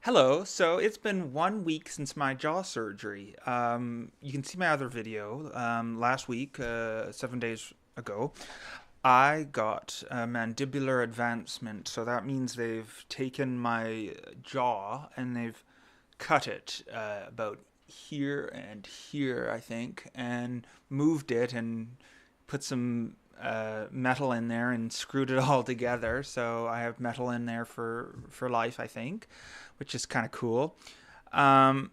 Hello. So it's been 1 week since my jaw surgery. You can see my other video. Last week, 7 days ago, I got a mandibular advancement. So that means they've taken my jaw and they've cut it about here and here, I think, and moved it and put some metal in there and screwed it all together. So I have metal in there for life, I think, which is kind of cool. Um,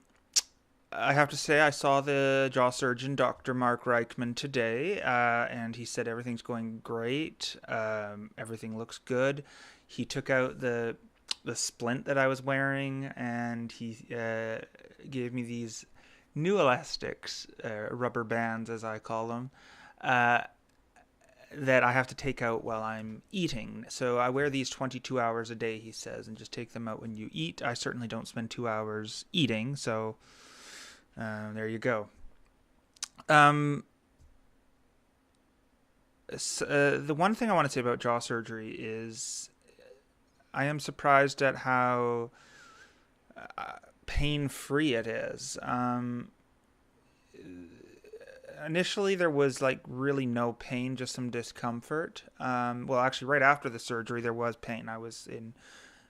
I have to say, I saw the jaw surgeon, Dr. Mark Reichman, today, and he said everything's going great. Everything looks good. He took out the splint that I was wearing, and he gave me these new elastics, rubber bands, as I call them, uh, that I have to take out while I'm eating. So I wear these 22 hours a day, he says, and just take them out when you eat. I certainly don't spend 2 hours eating, so there you go. Um, the one thing I want to say about jaw surgery is I am surprised at how pain free it is. Initially, there was like really no pain, just some discomfort. Well, actually, right after the surgery, there was pain. I was in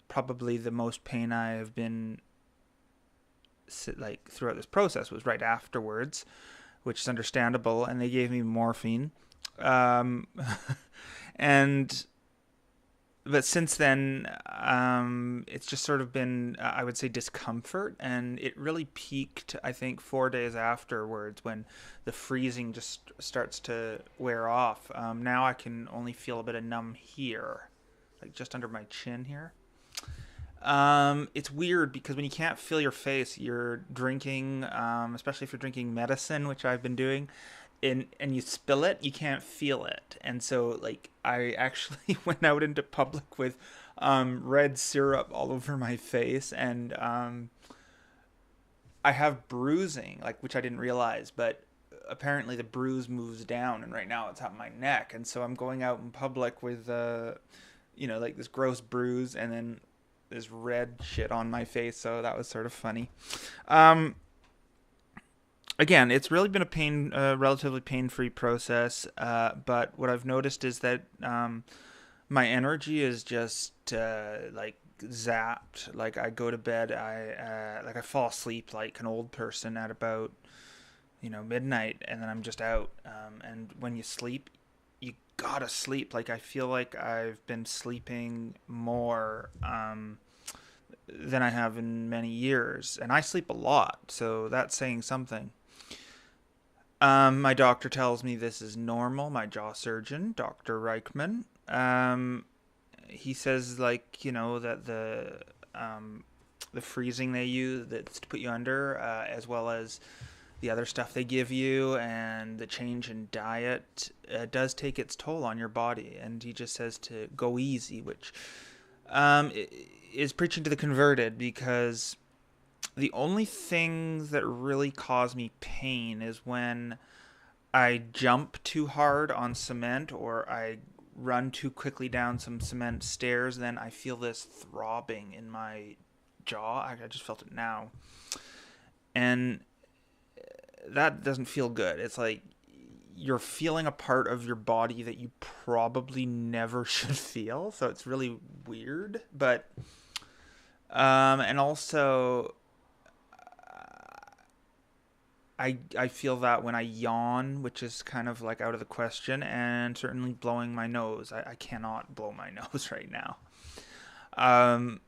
probably the most pain I have been like throughout this process was right afterwards, which is understandable. And they gave me morphine, um, and but since then, it's just sort of been, I would say, discomfort, and it really peaked, I think, 4 days afterwards when the freezing just starts to wear off. Now I can only feel a bit of numb here, like just under my chin here. It's weird because when you can't feel your face, you're drinking, especially if you're drinking medicine, which I've been doing, and you spill it, you can't feel it. And so, like, I actually went out into public with red syrup all over my face, and I have bruising, like, which I didn't realize, but apparently the bruise moves down, and right now it's at my neck. And so I'm going out in public with, like this gross bruise, and then this red shit on my face. So that was sort of funny. Um, Again, it's really been relatively pain-free process. But what I've noticed is that my energy is just like zapped. Like I go to bed, I fall asleep like an old person at about midnight, and then I'm just out. And when you sleep, you gotta sleep. Like I feel like I've been sleeping more than I have in many years, and I sleep a lot, so that's saying something. My doctor tells me this is normal. My jaw surgeon, Dr. Reichman, he says that the freezing they use that's to put you under, as well as the other stuff they give you and the change in diet does take its toll on your body. And he just says to go easy, which is preaching to the converted, because the only things that really cause me pain is when I jump too hard on cement or I run too quickly down some cement stairs. Then I feel this throbbing in my jaw. I just felt it now. And that doesn't feel good. It's like you're feeling a part of your body that you probably never should feel. So it's really weird. But, and also, I feel that when I yawn, which is kind of like out of the question, and certainly blowing my nose. I cannot blow my nose right now. Um,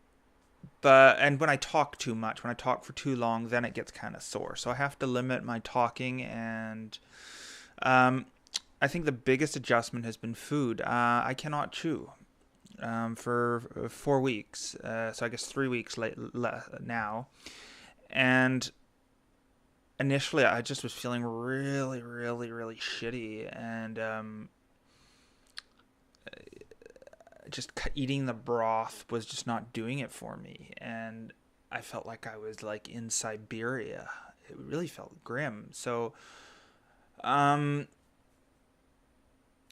and when I talk too much, when I talk for too long, then it gets kind of sore. So I have to limit my talking, and um, I think the biggest adjustment has been food. I cannot chew for 4 weeks, so I guess 3 weeks now, and initially I just was feeling really, really, really shitty, and just eating the broth was just not doing it for me, and I felt like I was like in Siberia. It really felt grim. So um,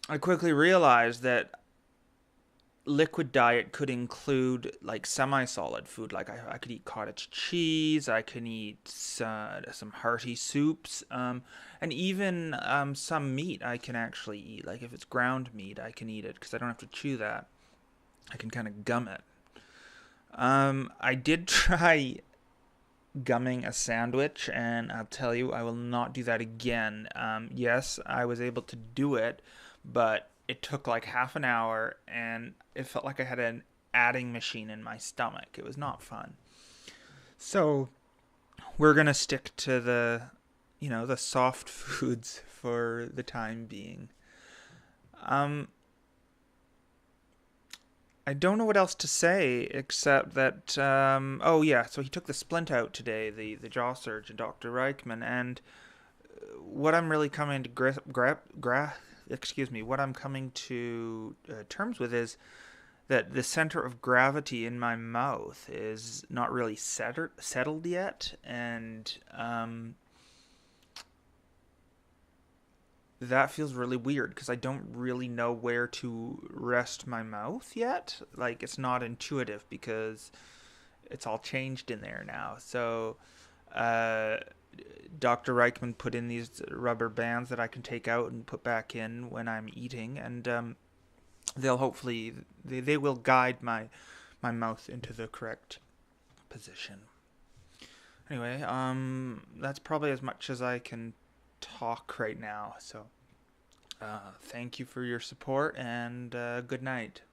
I quickly realized that liquid diet could include like semi-solid food. Like I could eat cottage cheese. I can eat some hearty soups, and even some meat I can actually eat. Like if it's ground meat, I can eat it because I don't have to chew that. I can kind of gum it. I did try gumming a sandwich, and I'll tell you, I will not do that again. Yes, I was able to do it, but it took like half an hour, and it felt like I had an adding machine in my stomach. It was not fun. So we're gonna stick to the soft foods for the time being. Um, I don't know what else to say except that oh yeah, so he took the splint out today, the jaw surgeon, Dr. Reichman, and what I'm really coming to what I'm coming to terms with is that the center of gravity in my mouth is not really settled yet, and that feels really weird because I don't really know where to rest my mouth yet. Like it's not intuitive because it's all changed in there now. So, uh, Dr. Reichman put in these rubber bands that I can take out and put back in when I'm eating, and they'll hopefully they will guide my mouth into the correct position. Anyway, that's probably as much as I can talk right now. So, thank you for your support and good night.